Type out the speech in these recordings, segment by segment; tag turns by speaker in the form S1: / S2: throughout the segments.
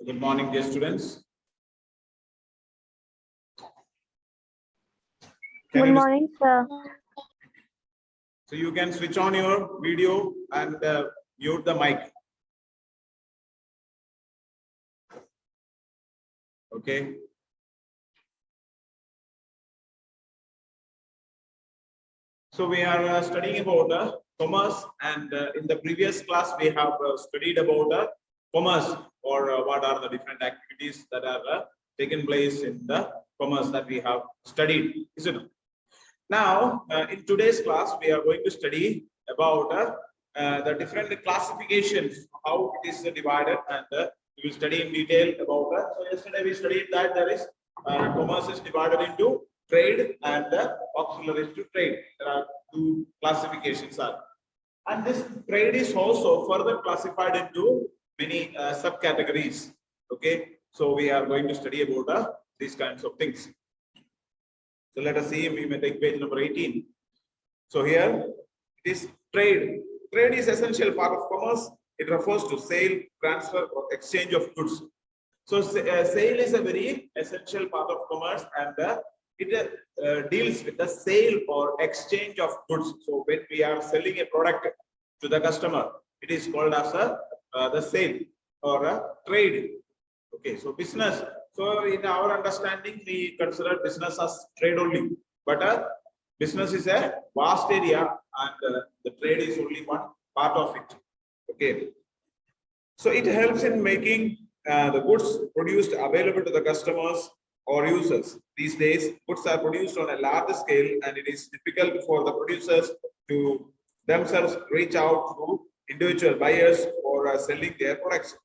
S1: Good morning, dear students.
S2: Good morning, sir.
S1: So you can switch on your video and mute the mic. Okay. So we are studying about commerce, and in the previous class we have studied about commerce, or what are the different activities that are taken place in the commerce that we have studied, isn't it? Now, in today's class, we are going to study about the different classifications, how it is divided, and we will study in detail about that. So yesterday we studied that there is commerce is divided into trade and auxiliaries to trade. There are two classifications and this trade is also further classified into many subcategories. Okay, so we are going to study about these kinds of things. So let us see, we may take page number 18. So here it is trade. Trade is essential part of commerce. It refers to sale, transfer, or exchange of goods. So sale is a very essential part of commerce, and it deals with the sale or exchange of goods. So when we are selling a product to the customer, it is called as the sale or a trade. Okay, so business. So in our understanding, we consider business as trade only, but business is a vast area, and the trade is only one part of it. Okay, so it helps in making the goods produced available to the customers or users. These days, goods are produced on a large scale, and it is difficult for the producers to themselves reach out to individual buyers for selling their products.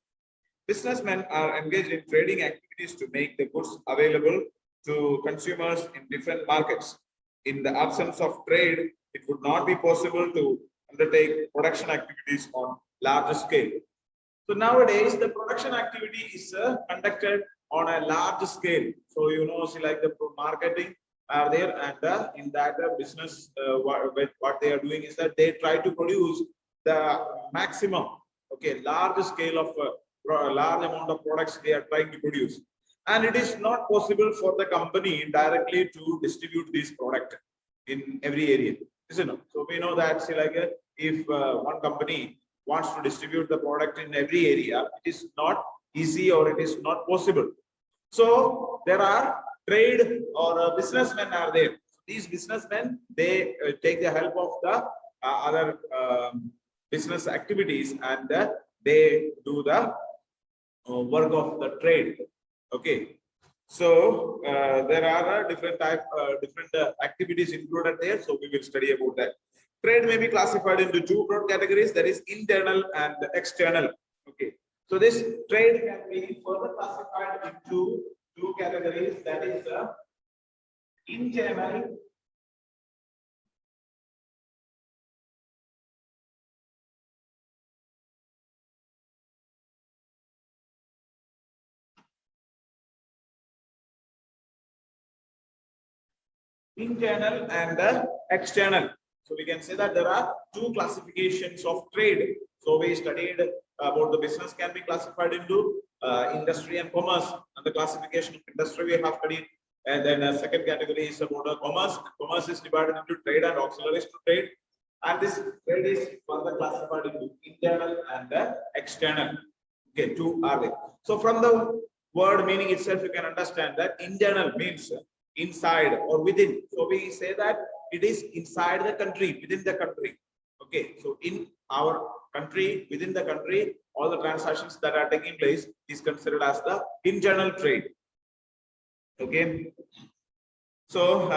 S1: Businessmen are engaged in trading activities to make the goods available to consumers in different markets. In the absence of trade, it would not be possible to undertake production activities on larger scale. So nowadays, the production activity is conducted on a large scale. So see, like the marketing are there, and in that business, what they are doing is that they try to produce the maximum, okay, large scale of a large amount of products they are trying to produce, and it is not possible for the company directly to distribute this product in every area, isn't it? So we know that, see, like if one company wants to distribute the product in every area, it is not easy, or it is not possible. So there are trade or businessmen are there. These businessmen, they take the help of the other business activities, and they do the work of the trade. Okay, so there are different activities included there, so we will study about that. Trade may be classified into two broad categories, that is internal and external. Okay, so this trade can be further classified into two categories, that is internal and external. So we can say that there are two classifications of trade. So we studied about the business can be classified into industry and commerce, and the classification of industry we have studied, and then a second category is about commerce. Commerce is divided into trade and auxiliaries to trade, and this trade is further classified into internal and external. Okay, two are there. So from the word meaning itself, you can understand that internal means inside or within. So we say that it is inside the country, within the country. Okay, so in our country, within the country, all the transactions that are taking place is considered as the internal trade. Okay, so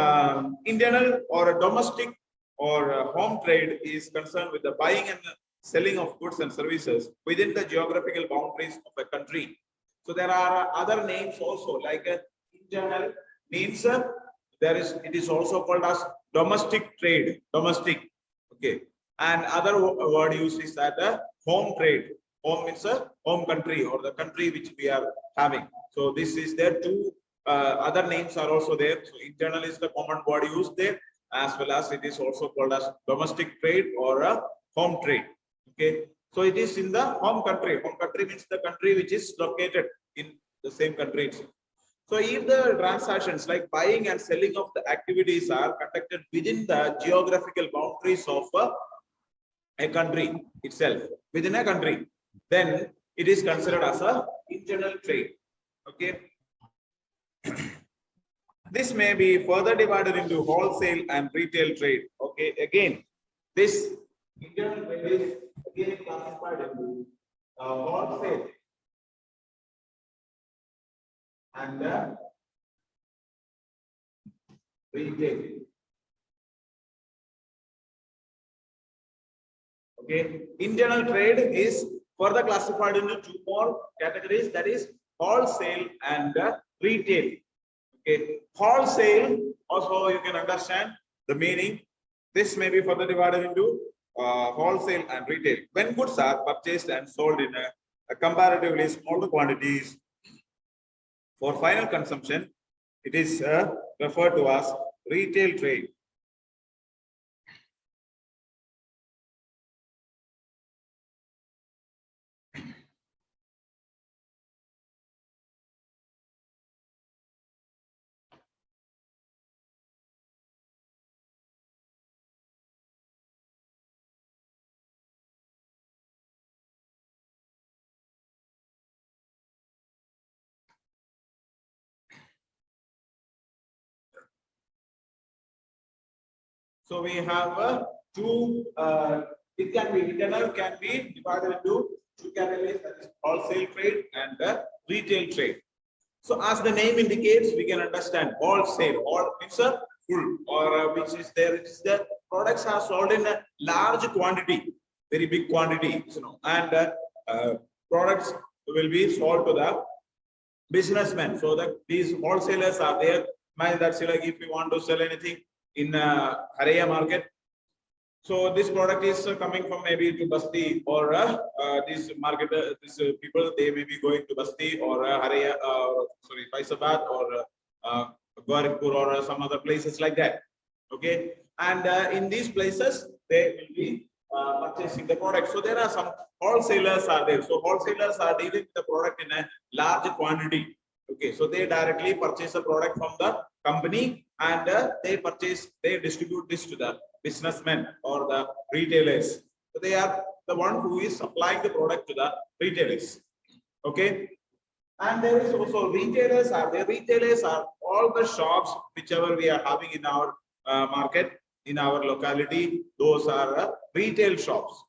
S1: internal or domestic or home trade is concerned with the buying and selling of goods and services within the geographical boundaries of a country. So there are other names also, like internal means it is also called as domestic trade, domestic. Okay, and other word used is that home trade. Home means a home country or the country which we are having. So this is there. Two other names are also there. So internal is the common word used there, as well as it is also called as domestic trade or a home trade. Okay, So it is in the home country. Home country means the country which is located in the same country itself. So if the transactions like buying and selling of the activities are conducted within the geographical boundaries of a country itself, within a country, then it is considered as a internal trade. Okay. This may be further divided into wholesale and retail trade. Okay. Again, this internal trade is again classified into wholesale and retail. Okay, internal trade is further classified into two more categories, that is wholesale and retail. Okay, wholesale also you can understand the meaning. This may be further divided into wholesale and retail. When goods are purchased and sold in a comparatively smaller quantities for final consumption, it is referred to as retail trade. So we have two, it can be internal, can be divided into two categories, that is wholesale trade and retail trade. So as the name indicates, we can understand wholesale, all means a full, or which is there, it is the products are sold in a large quantity, very big quantity, you know, and products will be sold to the businessmen. So that these wholesalers are there. That's like if you want to sell anything in Haraya market. So this product is coming from maybe to Basti or this market, these people, they may be going to Basti or Haraya, sorry, Faisabad or Gorakhpur or some other places like that. Okay. And in these places, they will be purchasing the product. So there are some wholesalers are there. So wholesalers are dealing with the product in a large quantity. Okay. So they directly purchase the product from the company and they distribute this to the businessmen or the retailers. So they are the one who is supplying the product to the retailers. Okay. And there is also retailers are there. Retailers are all the shops whichever we are having in our market, in our locality. Those are retail shops.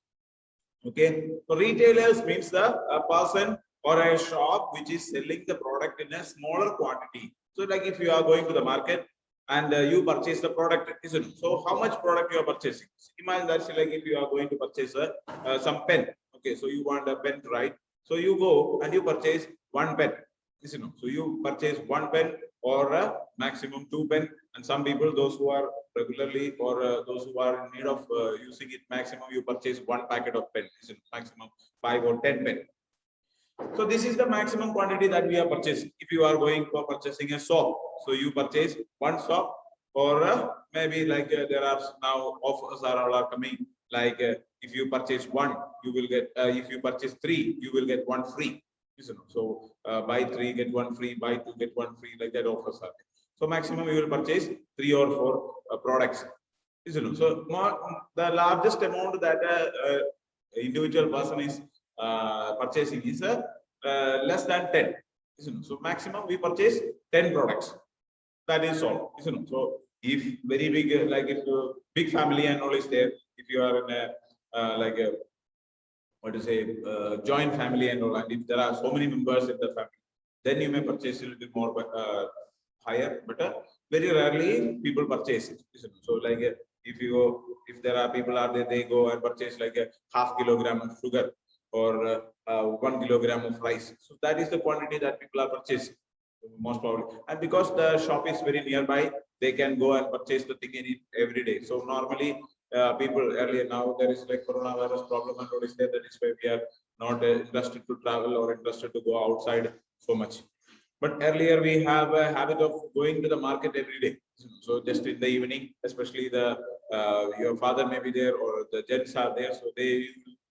S1: Okay. So retailers means the person or a shop which is selling the product in a smaller quantity. So like if you are going to the market and you purchase the product, isn't so how much product you are purchasing? Imagine that's like if you are going to purchase some pen. Okay, so you want a pen, right? So you go and you purchase one pen. So you purchase one pen or maximum two pen, and some people, those who are regularly or those who are in need of using it, maximum you purchase one packet of pen, maximum 5 or 10 pen. So this is the maximum quantity that we are purchasing. If you are going for purchasing a soap, so you purchase one soap, or maybe like there are now offers are coming. Like if you purchase one, you will get. If you purchase three, you will get one free. So buy three get one free, buy two get one free. Like that offers are. So maximum you will purchase 3 or 4 products. So the largest amount that individual person is purchasing is less than 10. So maximum we purchase 10 products. That is all. So if very big, like if big family and all is there, if you are in a like a what to say joint family and all, and if there are so many members in the family, then you may purchase a little more higher. But very rarely people purchase it. So like if there are people are there, they go and purchase like a half kilogram of sugar or 1 kilogram of rice. So that is the quantity that people are purchasing most probably. And because the shop is very nearby, they can go and purchase the thing in it every day. So normally people earlier, now there is like coronavirus problem and all is there. That is why we are not interested to travel or interested to go outside so much. But earlier we have a habit of going to the market every day. So just in the evening, especially the your father may be there or the gents are there, so they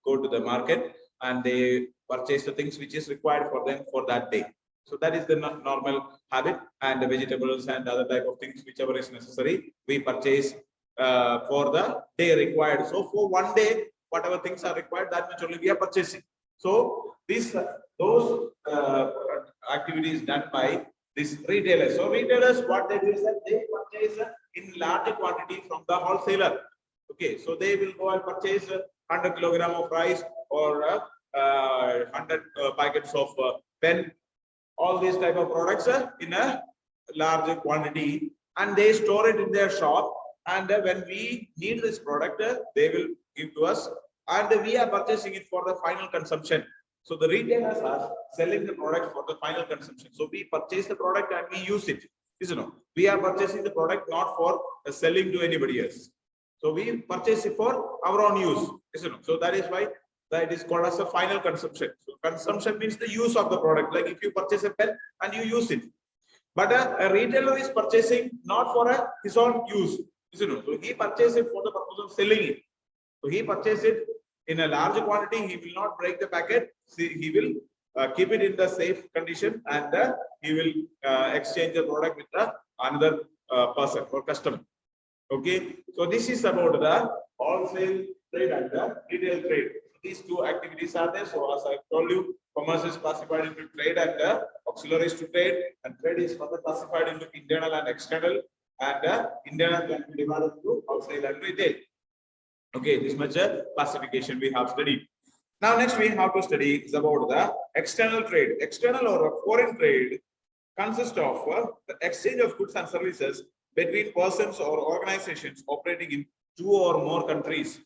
S1: go to the market and they purchase the things which is required for them for that day. So that is the normal habit, and the vegetables and other type of things, whichever is necessary, we purchase for the day required. So for one day, whatever things are required, that much only we are purchasing. So those activities done by these retailers. So retailers, what they do is that they purchase in large quantity from the wholesaler. Okay, so they will go and purchase 100 kilogram of rice or 100 packets of pen, all these type of products in a large quantity, and they store it in their shop. And when we need this product, they will give to us, and we are purchasing it for the final consumption. So the retailers are selling the product for the final consumption. So we purchase the product and we use it. We are purchasing the product not for selling to anybody else. So we purchase it for our own use. So that is why that is called as a final consumption. So consumption means the use of the product. Like if you purchase a pen and you use it, but a retailer is purchasing not for his own use. So he purchases it for the purpose of selling it. So he purchases it in a large quantity. He will not break the packet. He will keep it in the safe condition, and he will exchange the product with another person or customer. Okay, so this is about the wholesale trade and the retail trade. These two activities are there. So as I told you, commerce is classified into trade and auxiliaries to trade, and trade is further classified into internal and external, and internal can be divided into wholesale and retail. Okay, this much classification we have studied. Now next we have to study is about the external trade. External or foreign trade consists of the exchange of goods and services between persons or organizations operating in two or more countries.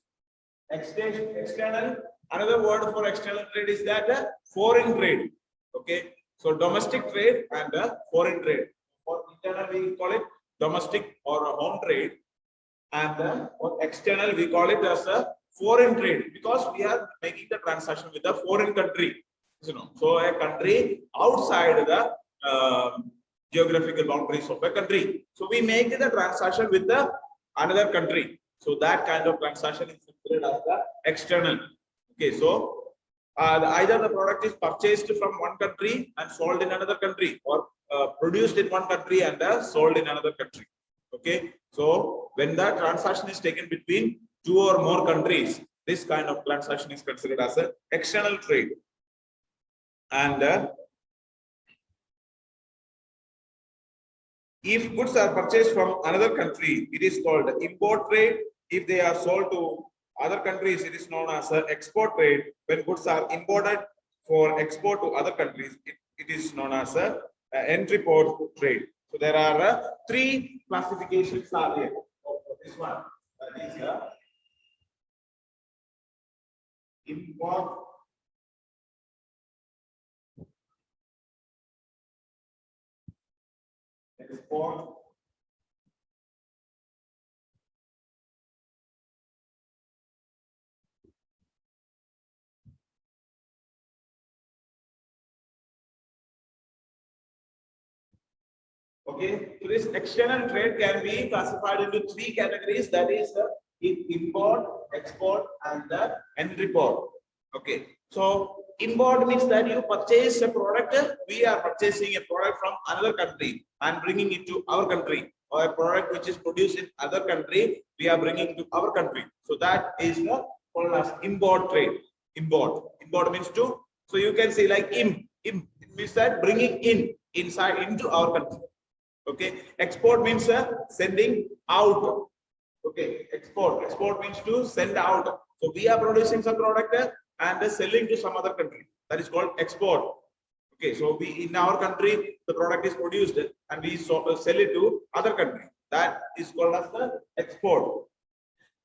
S1: External, another word for external trade is that foreign trade. Okay, so domestic trade and foreign trade. For internal we call it domestic or home trade, and for external we call it as a foreign trade, because we are making the transaction with a foreign country. So a country outside the geographical boundaries of a country. So we make the transaction with the another country. So that kind of transaction is considered as the external. Okay, so either the product is purchased from one country and sold in another country, or produced in one country and sold in another country. Okay, so when the transaction is taken between two or more countries, this kind of transaction is considered as an external trade. And if goods are purchased from another country, it is called import trade. If they are sold to other countries, it is known as export trade. When goods are imported for export to other countries, it is known as entry port trade. So there are three classifications are there. This one, that is import, export, okay, so this external trade can be classified into three categories, that is import, export, and entry port. Okay, so import means that you purchase a product, we are purchasing a product from another country and bringing it to our country, or a product which is produced in other country, we are bringing to our country. So that is called as import trade. Import means to, so you can say like it means that bringing inside into our country. Okay, export means sending out. Okay, export means to send out. So we are producing some product and selling to some other country. That is called export. Okay, so we in our country the product is produced and we sell it to other country. That is called as the export.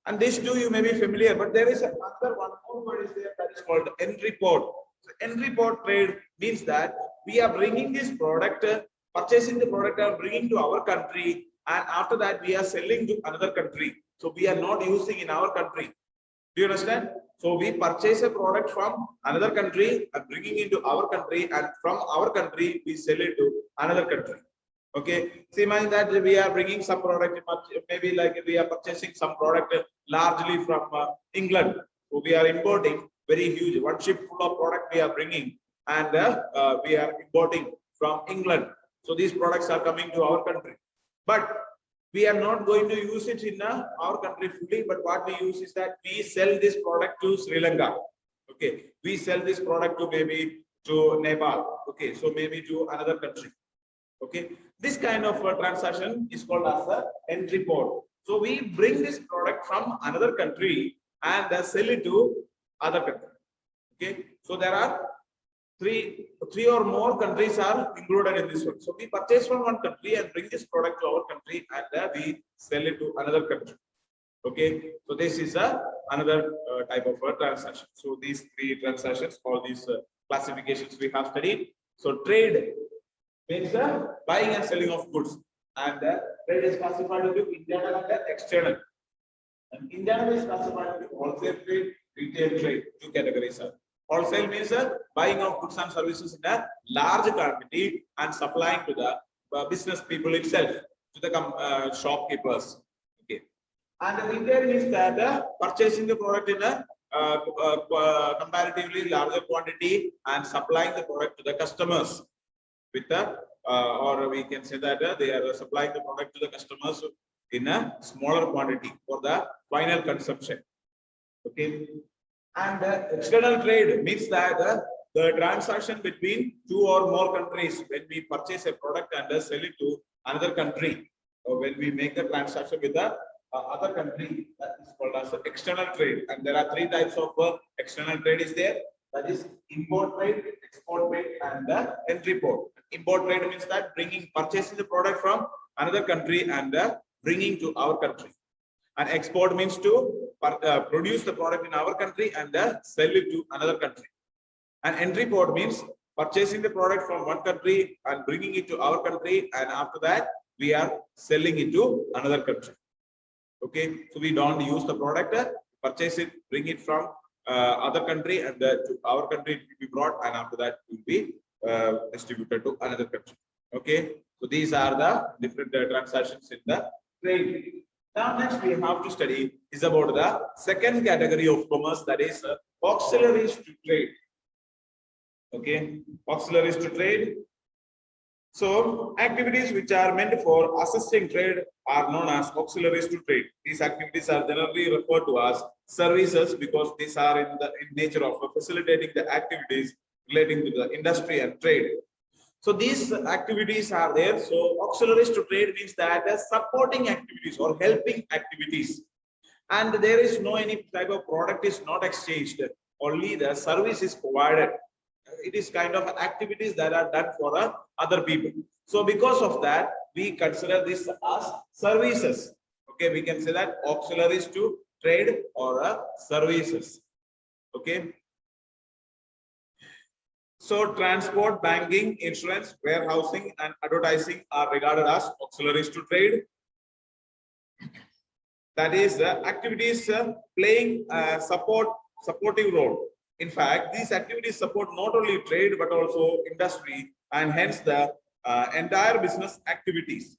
S1: And these two you may be familiar, but there is another one more word is there, that is called entry port. So entry port trade means that we are bringing this product, purchasing the product and bringing to our country, and after that we are selling to another country. So we are not using in our country. Do you understand? So we purchase a product from another country and bringing into our country, and from our country we sell it to another country. Okay, so imagine that we are bringing some product, maybe like we are purchasing some product largely from England. So we are importing very huge. One ship full of product we are bringing, and we are importing from England. So these products are coming to our country, but we are not going to use it in our country fully. But what we use is that we sell this product to Sri Lanka. Okay, we sell this product to maybe to Nepal. Okay, so maybe to another country. Okay, this kind of transaction is called as a entry port. So we bring this product from another country and sell it to other country. Okay, so there are three or more countries are included in this one. So we purchase from one country and bring this product to our country, and we sell it to another country. Okay, so this is another type of transaction. So these three transactions, all these classifications we have studied. So trade means buying and selling of goods, and trade is classified into internal and external. And internal is classified into wholesale trade, retail trade. Two categories are. Wholesale means buying of goods and services in a large quantity and supplying to the business people itself, to the shopkeepers. Okay, and the retail is that purchasing the product in a comparatively larger quantity and supplying the product to the customers with the or we can say that they are supplying the product to the customers in a smaller quantity for the final consumption. Okay, and external trade means that the transaction between two or more countries, when we purchase a product and sell it to another country, or when we make the transaction with the other country, that is called as external trade. And there are three types of external trade is there. That is import trade, export trade, and entry port. Import trade means that purchasing the product from another country and bringing to our country. And export means to produce the product in our country and sell it to another country. And entry port means purchasing the product from one country and bringing it to our country, and after that we are selling it to another country. Okay, so we don't use the product, purchase it, bring it from other country, and to our country it will be brought, and after that it will be distributed to another country. Okay, so these are the different transactions in the trade. Now next we have to study is about the second category of commerce, that is auxiliaries to trade. Okay, auxiliaries to trade. So activities which are meant for assisting trade are known as auxiliaries to trade. These activities are generally referred to as services because these are in nature of facilitating the activities relating to the industry and trade. So these activities are there. So auxiliaries to trade means that supporting activities or helping activities, and there is no any type of product is not exchanged, only the service is provided. It is kind of activities that are done for other people. So because of that, we consider this as services. Okay, we can say that auxiliaries to trade or services. Okay. So transport, banking, insurance, warehousing, and advertising are regarded as auxiliaries to trade. That is activities playing a supportive role. In fact, these activities support not only trade but also industry and hence the entire business activities.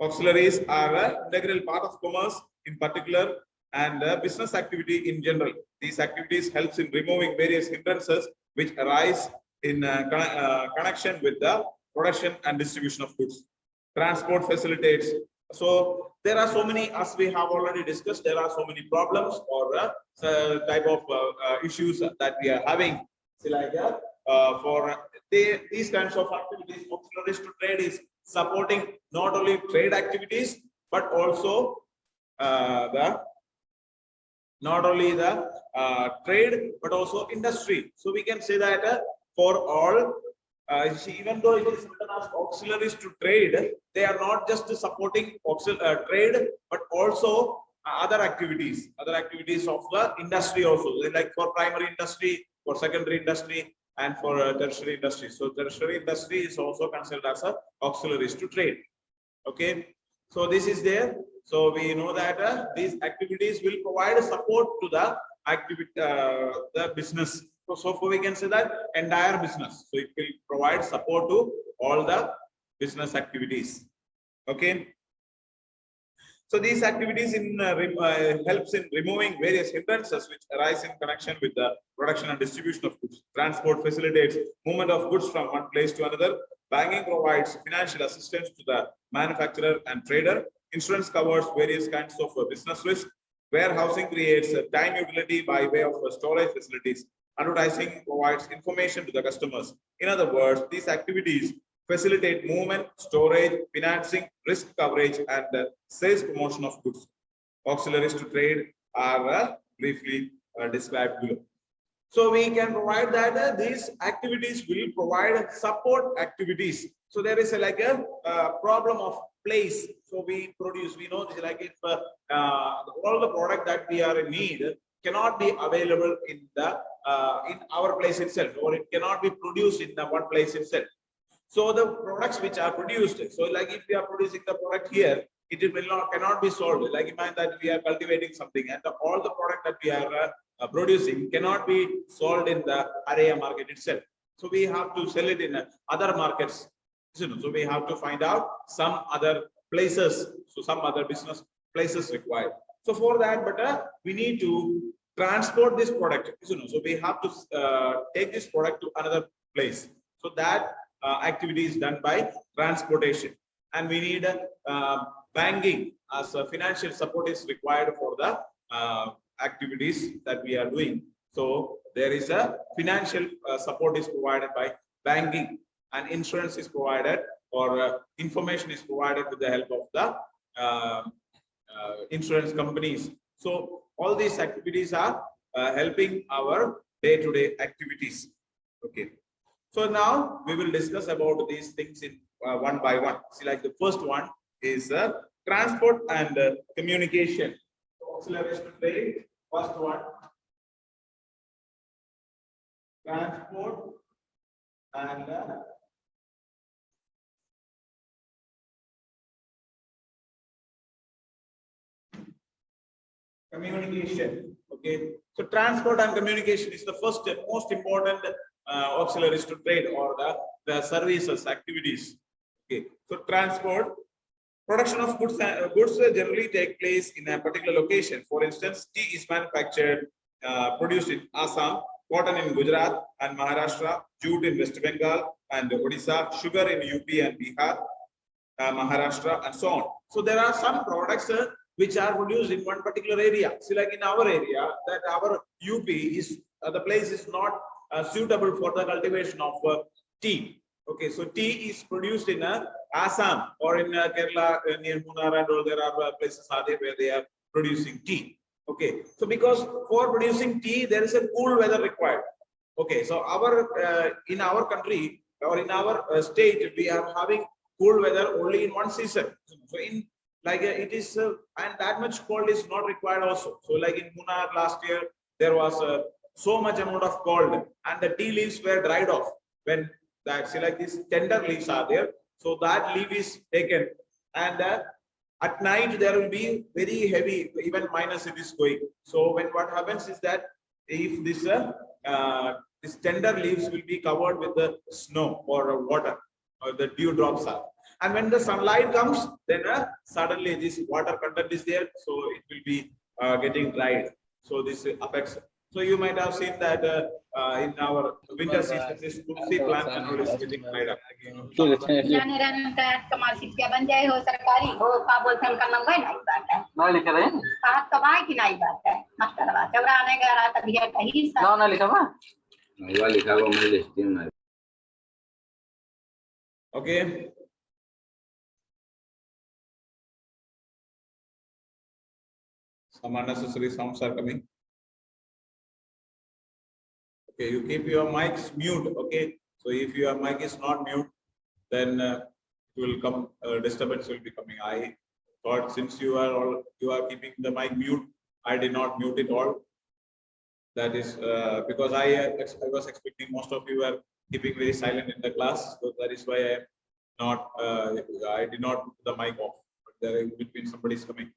S1: Auxiliaries are an integral part of commerce in particular and business activity in general. These activities helps in removing various hindrances which arise in connection with the production and distribution of goods. Transport facilitates. So there are so many, as we have already discussed, there are so many problems or type of issues that we are having. So like for these kinds of activities, auxiliaries to trade is supporting not only trade activities but also not only the trade but also industry. So we can say that for all, even though it is written as auxiliaries to trade, they are not just supporting trade but also other activities of the industry also, like for primary industry, for secondary industry, and for tertiary industry. So tertiary industry is also considered as auxiliaries to trade. Okay, so this is there. So we know that these activities will provide support to the activity, the business. So we can say that entire business. So it will provide support to all the business activities. Okay. So these activities helps in removing various hindrances which arise in connection with the production and distribution of goods. Transport facilitates movement of goods from one place to another. Banking provides financial assistance to the manufacturer and trader. Insurance covers various kinds of business risk. Warehousing creates time utility by way of storage facilities. Advertising provides information to the customers. In other words, these activities facilitate movement, storage, financing, risk coverage, and sales promotion of goods. Auxiliaries to trade are briefly described below. So we can provide that these activities will provide support activities. So there is like a problem of place. So we produce, we know this, like if all the product that we are in need cannot be available in the in our place itself, or it cannot be produced in the one place itself. So the products which are produced, so like if we are producing the product here, it will not cannot be sold. Like imagine that we are cultivating something, and all the product that we are producing cannot be sold in the area market itself. So we have to sell it in other markets. So we have to find out some other places, so some other business places required. So for that, but we need to transport this product. So we have to take this product to another place. So that activity is done by transportation, and we need banking as a financial support is required for the activities that we are doing. So there is a financial support is provided by banking, and insurance is provided, or information is provided with the help of the insurance companies. So all these activities are helping our day-to-day activities. Okay. So now we will discuss about these things in one by one. See, like the first one is transport and communication. Auxiliaries to trade. First one, transport and communication. Okay. So transport and communication is the first and most important auxiliaries to trade, or the services activities. Okay. So transport, production of goods generally take place in a particular location. For instance, tea is manufactured, produced in Assam, cotton in Gujarat and Maharashtra, jute in West Bengal and Odisha, sugar in UP and Bihar, Maharashtra, and so on. So there are some products which are produced in one particular area. See, like in our area, that our UP is the place is not suitable for the cultivation of tea. Okay, so tea is produced in Assam or in Kerala, near Munnar, and all. There are places are there where they are producing tea. Okay, so because for producing tea there is a cool weather required. Okay, so our in our country or in our state we are having cool weather only in one season. So in like it is and that much cold is not required also. So like in Munnar last year there was so much amount of cold, and the tea leaves were dried off. When that, see, like these tender leaves are there, so that leaf is taken, and at night there will be very heavy, even minus it is going. So when what happens is that if this tender leaves will be covered with the snow or water, or the dew drops are, and when the sunlight comes, then suddenly this water content is there, so it will be getting dried. So this affects. So you might have seen that in our winter season, this tulsi plant and all is getting dried up. Okay. Some unnecessary sounds are coming. Okay, you keep your mics mute. Okay, so if your mic is not mute, then it will come disturbance will be coming. I thought since you are keeping the mic mute, I did not mute it all. That is because I was expecting most of you were keeping very silent in the class, so that is why I did not put the mic off. But there in between somebody is coming,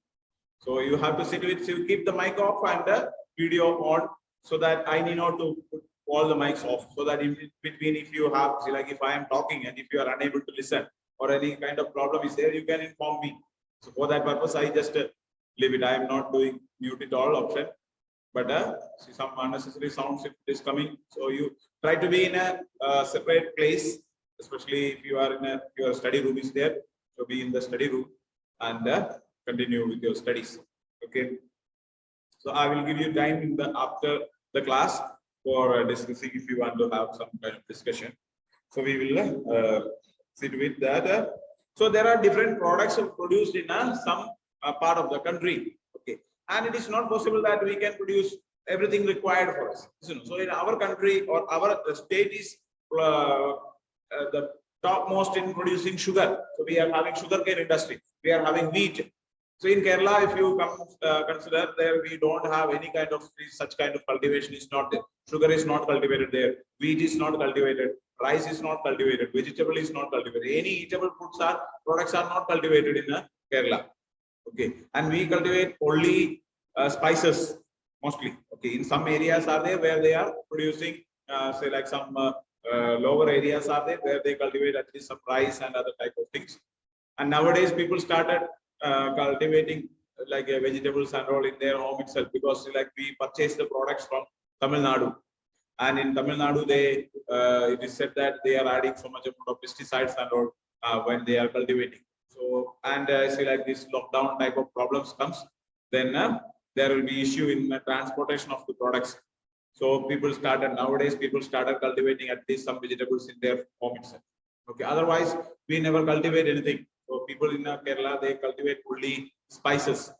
S1: so you have to sit with, you keep the mic off and the video on, so that I need not to put all the mics off, so that in between, if you have, see, like if I am talking and if you are unable to listen or any kind of problem is there, you can inform me. So for that purpose, I just leave it. I am not doing mute it all option, but see some unnecessary sounds if it is coming. So you try to be in a separate place, especially if you are in your study room is there. So be in the study room and continue with your studies. Okay. So I will give you time in the after the class for discussing if you want to have some kind of discussion. So we will sit with that. So there are different products produced in some part of the country. Okay, and it is not possible that we can produce everything required for us. So in our country or our state is the topmost in producing sugar. So we are having sugarcane industry. We are having wheat. So in Kerala, if you consider there, we don't have any kind of such kind of cultivation is not there. Sugar is not cultivated there. Wheat is not cultivated. Rice is not cultivated. Vegetable is not cultivated. Any eatable products are not cultivated in Kerala. Okay, and we cultivate only spices mostly. Okay, in some areas are there where they are producing, say like some lower areas are there where they cultivate at least some rice and other type of things. And nowadays people started cultivating like vegetables and all in their home itself, because like we purchase the products from Tamil Nadu, and in Tamil Nadu they it is said that they are adding so much amount of pesticides and all when they are cultivating. So and see like this lockdown type of problems comes, then there will be issue in the transportation of the products. So people started cultivating at least some vegetables in their home itself. Okay, otherwise we never cultivate anything. So people in Kerala, they cultivate only spices,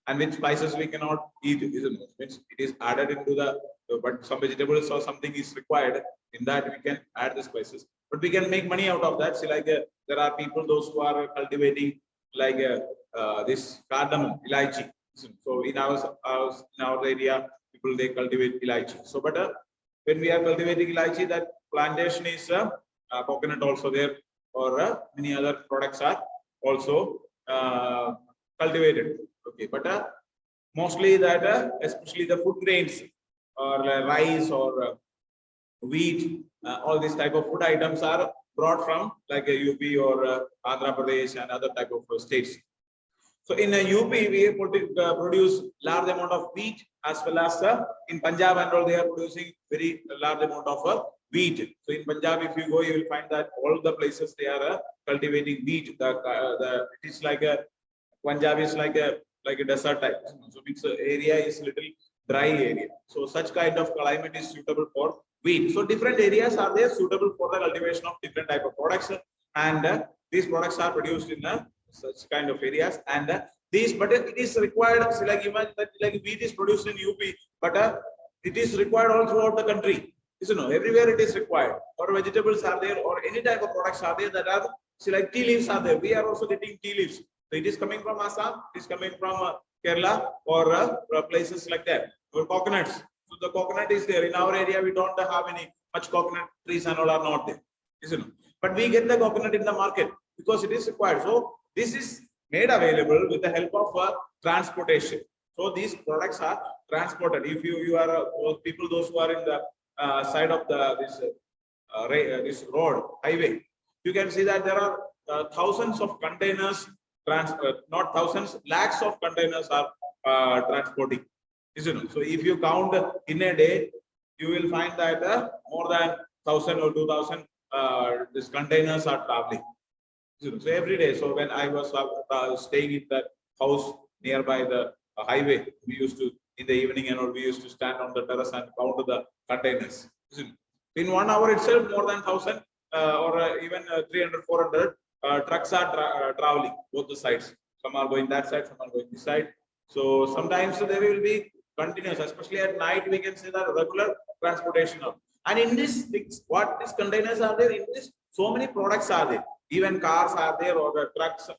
S1: and with spices we cannot eat. It is added into the, but some vegetables or something is required. In that we can add the spices, but we can make money out of that. See, like there are people those who are cultivating like this cardamom, elaichi. So in our area, people they cultivate elaichi. So, but when we are cultivating elaichi, that plantation is coconut also there, or many other products are also cultivated. Okay, but mostly that especially the food grains or rice or wheat, all these type of food items are brought from like a UP or Andhra Pradesh and other type of states. So in a UP, we produce large amount of wheat, as well as in Punjab and all, they are producing very large amount of wheat. So in Punjab, if you go, you will find that all the places they are cultivating wheat. It is like a Punjab is like a desert type. So its area is little dry area. So such kind of climate is suitable for wheat. So different areas are there suitable for the cultivation of different type of products, and these products are produced in such kind of areas. And but it is required. So like imagine that like wheat is produced in UP, but it is required all throughout the country. Everywhere it is required. Or vegetables are there, or any type of products are there that are, see, like tea leaves are there. We are also getting tea leaves. So it is coming from Assam, it is coming from Kerala, or places like that. Or coconuts. So the coconut is there. In our area, we don't have any much coconut trees and all are not there. But we get the coconut in the market because it is required. So this is made available with the help of transportation. So these products are transported. If you are those who are in the side of this road highway, you can see that there are thousands of containers, not thousands, lakhs of containers are transporting. So if you count in a day, you will find that more than 1,000 or 2,000 these containers are traveling. So every day. So when I was staying in that house nearby the highway, we used to in the evening and we used to stand on the terrace and count the containers. In 1 hour itself, more than 1,000 or even 300, 400 trucks are traveling both the sides. Some are going that side, some are going this side. So sometimes there will be continuous, especially at night. We can see the regular transportation of. And in this things, what these containers are there? In this, so many products are there. Even cars are there, or the trucks,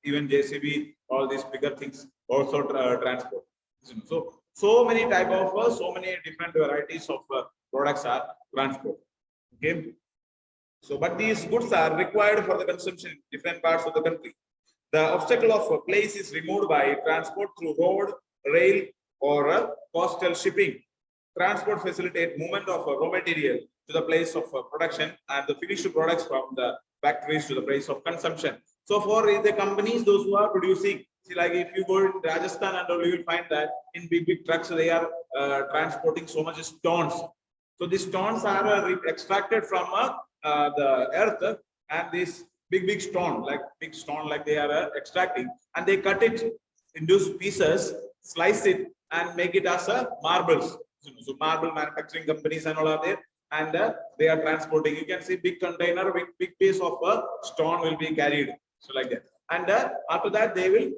S1: even JCB, all these bigger things also transport. So many type of, so many different varieties of products are transport. Okay. So, but these goods are required for the consumption in different parts of the country. The obstacle of a place is removed by transport through road, rail, or coastal shipping. Transport facilitate movement of raw material to the place of production and the finished products from the factories to the place of consumption. So for the companies, those who are producing, see, like if you go in Rajasthan and all, you will find that in big trucks, they are transporting so much stones. So these stones are extracted from the earth, and this big stone, like they are extracting, and they cut it into pieces, slice it, and make it as a marbles. So marble manufacturing companies and all are there, and they are transporting. You can see big container with big piece of stone will be carried. So like that, and after that they will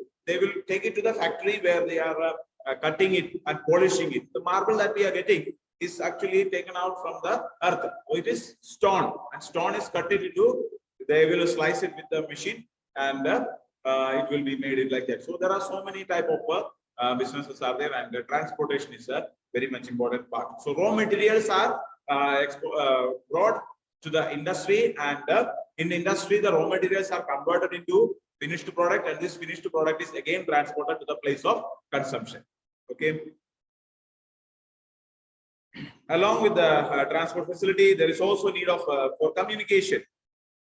S1: take it to the factory where they are cutting it and polishing it. The marble that we are getting is actually taken out from the earth. So it is stone, and stone is cut it into. They will slice it with the machine, and it will be made it like that. So there are so many type of businesses are there, and transportation is a very much important part. So raw materials are brought to the industry, and in the industry the raw materials are converted into finished product, and this finished product is again transported to the place of consumption. Okay. Along with the transport facility, there is also need of for communication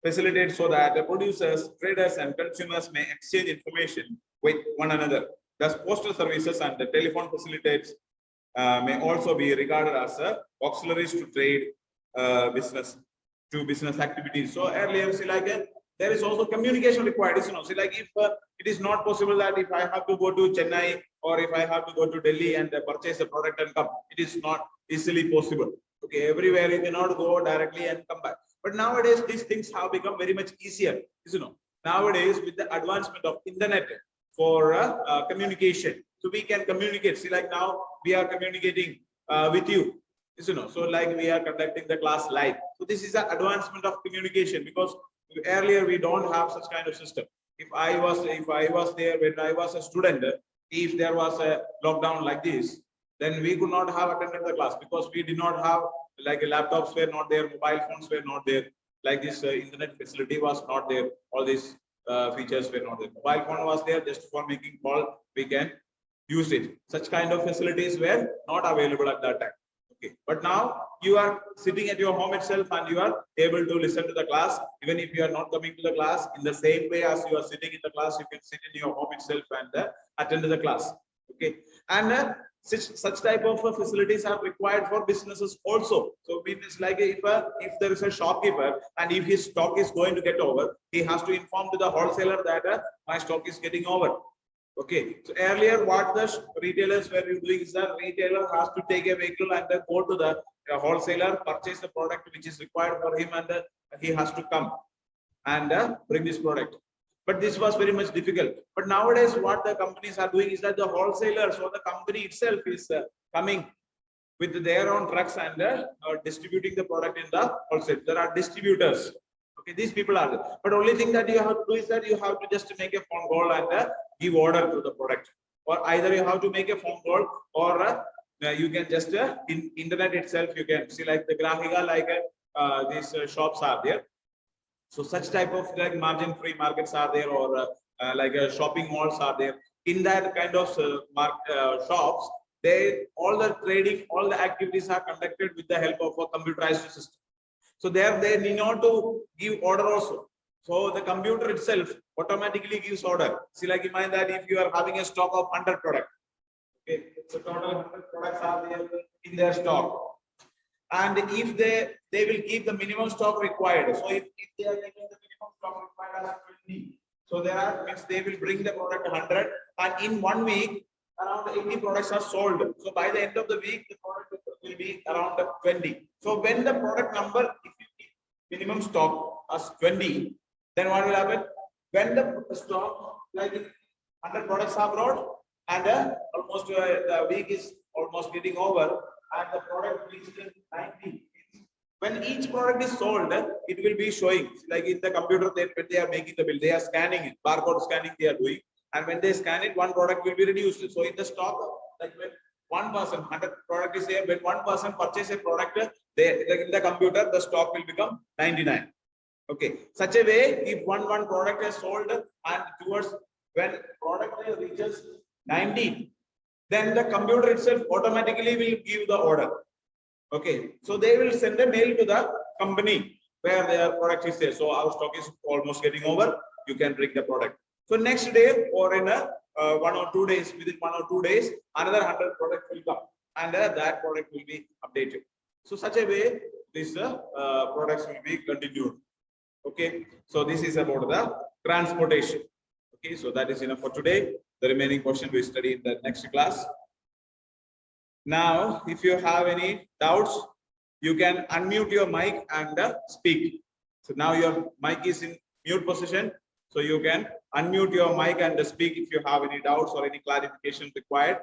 S1: facilitate so that the producers, traders, and consumers may exchange information with one another. Thus, postal services and the telephone facilitates may also be regarded as auxiliaries to trade business activities. So earlier, see, like there is also communication required. You know, see, like if it is not possible that if I have to go to Chennai or if I have to go to Delhi and purchase a product and come, it is not easily possible. Okay, everywhere you cannot go directly and come back. But nowadays, these things have become very much easier. You know, nowadays with the advancement of internet for communication, so we can communicate. See, like now we are communicating with you. You know, so like we are conducting the class live. So this is an advancement of communication, because earlier we don't have such kind of system. If I was there when I was a student, if there was a lockdown like this, then we could not have attended the class, because we did not have, like, laptops were not there, mobile phones were not there, like this internet facility was not there, all these features were not there. Mobile phone was there just for making call, we can use it. Such kind of facilities were not available at that time. Okay, but now you are sitting at your home itself and you are able to listen to the class, even if you are not coming to the class. In the same way as you are sitting in the class, you can sit in your home itself and attend to the class. Okay, and such type of facilities are required for businesses also. So it is like if there is a shopkeeper and if his stock is going to get over, he has to inform to the wholesaler that my stock is getting over. Okay, so earlier what the retailers were doing is that retailer has to take a vehicle and go to the wholesaler, purchase the product which is required for him, and he has to come and bring this product. But this was very much difficult. But nowadays what the companies are doing is that the wholesalers or the company itself is coming with their own trucks and distributing the product in the wholesale. There are distributors. Okay, these people are there. But only thing that you have to do is that you have to just make a phone call and give order to the product. Or either you have to make a phone call, or you can just in internet itself you can see, like the Grahika, like these shops are there. So such type of like margin free markets are there, or like shopping malls are there. In that kind of shops, all the trading, all the activities are conducted with the help of a computerized system. So there they need not to give order also. So the computer itself automatically gives order. See, like imagine that if you are having a stock of 100 products, okay, so total 100 products are there in their stock, and if they will keep the minimum stock required. So if they are taking the minimum stock required as 20, so there are means they will bring the product 100, and in 1 week around 80 products are sold. So by the end of the week, the product will be around 20. So when the product number, if you keep minimum stock as 20, then what will happen? When the stock, like 100 products are brought, and almost the week is almost getting over, and the product reached 90. When each product is sold, it will be showing, like in the computer, when they are making the bill, they are scanning it, barcode scanning they are doing. And when they scan it, one product will be reduced. So in the stock, like when one person, 100 product is there, when one person purchases a product, they, like in the computer, the stock will become 99. Okay, such a way, if one product is sold, and towards when product reaches 19, then the computer itself automatically will give the order. Okay, so they will send a mail to the company where their product is there. So our stock is almost getting over, you can bring the product. So next day or in a 1 or 2 days, within 1 or 2 days, another 100 product will come and that product will be updated. So such a way, these products will be continued. Okay, so this is about the transportation. Okay, so that is enough for today. The remaining portion we study in the next class. Now, if you have any doubts, you can unmute your mic and speak. So now your mic is in mute position. So you can unmute your mic and speak if you have any doubts or any clarification required.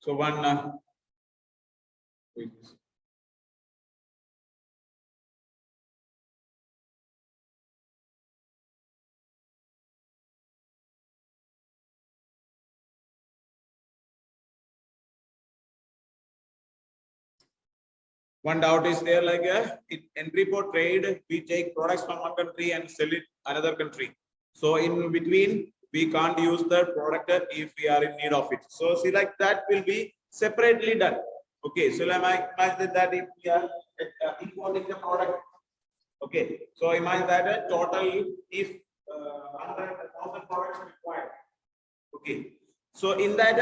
S1: So one doubt is there, like in entry for trade, we take products from one country and sell it another country. So in between, we can't use the product if we are in need of it. So see, like that will be separately done. Okay, so imagine that if we are importing the product. Okay, so imagine that total if 100,000 products required. Okay, so in that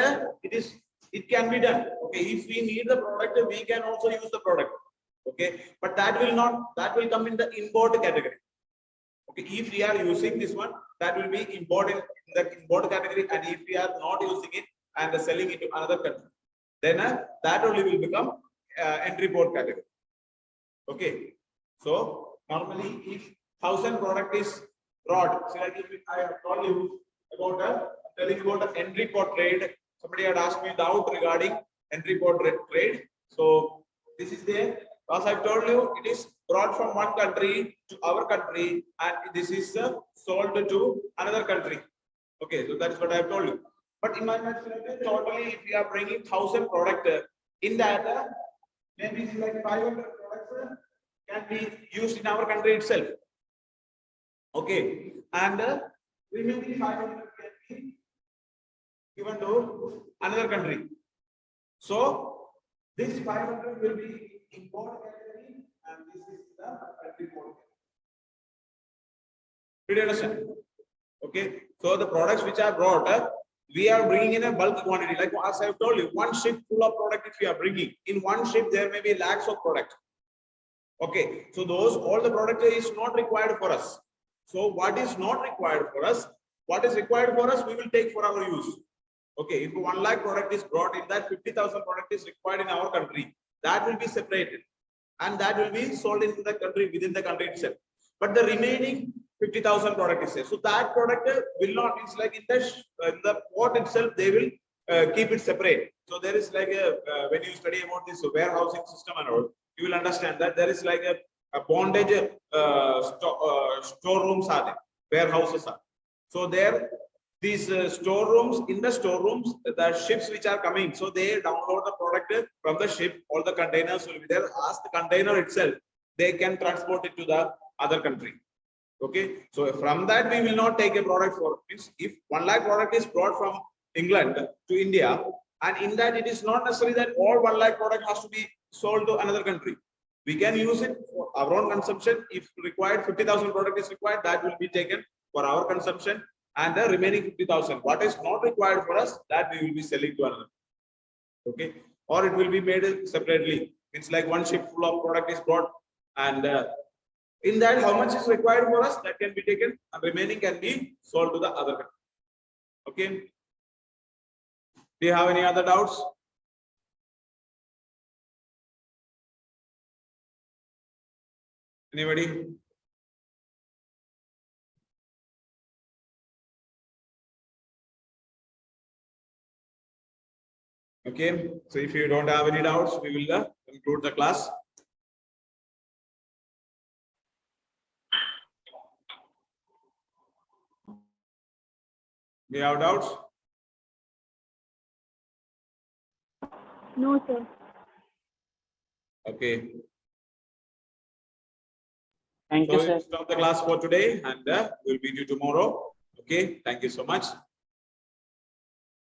S1: it can be done. Okay, if we need the product, we can also use the product. Okay, but that will come in the import category. Okay, if we are using this one, that will be imported in the import category, and if we are not using it and selling it to another country, then that only will become entry port category. Okay, so normally if 1,000 product is brought, so like if I have told you about telling about the entry port trade. Somebody had asked me doubt regarding entry port trade. So this is there. As I've told you, it is brought from one country to our country, and this is sold to another country. Okay, so that's what I've told you. But imagine totally, if we are bringing 1,000 product in that, maybe like 500 products can be used in our country itself. Okay, and remaining 500 can be given to another country. So this 500 will be import category, and this is the country port. Did you understand? Okay, so the products which are brought, we are bringing in a bulk quantity. Like as I have told you, one ship full of product if we are bringing, in one ship there may be lakhs of product. Okay, so those all the product is not required for us. So what is not required for us, what is required for us, we will take for our use. Okay, if 1 lakh product is brought, in that 50,000 product is required in our country, that will be separated and that will be sold in the country, within the country itself. But the remaining 50,000 product is there. So that product will not, it's like in the port itself, they will keep it separate. So there is like a, when you study about this warehousing system and all, you will understand that there is like a bondage storerooms are there, warehouses are. So there, these storerooms, in the storerooms, the ships which are coming, so they download the product from the ship, all the containers will be there. As the container itself, they can transport it to the other country. Okay, so from that we will not take a product for, if 1 lakh product is brought from England to India, and in that it is not necessary that all 1 lakh product has to be sold to another country. We can use it for our own consumption. If required 50,000 product is required, that will be taken for our consumption, and the remaining 50,000 what is not required for us, that we will be selling to another. Okay, or it will be made separately. It's like one ship full of product is brought, and in that how much is required for us, that can be taken, and remaining can be sold to the other country. Okay, do you have any other doubts? Anybody? Okay, so if you don't have any doubts, we will conclude the class. Do you have doubts?
S2: No, sir.
S1: Okay.
S3: Thank
S1: So
S3: you, sir.
S1: we'll stop the class for today, and we'll meet you tomorrow. Okay. Thank you so much.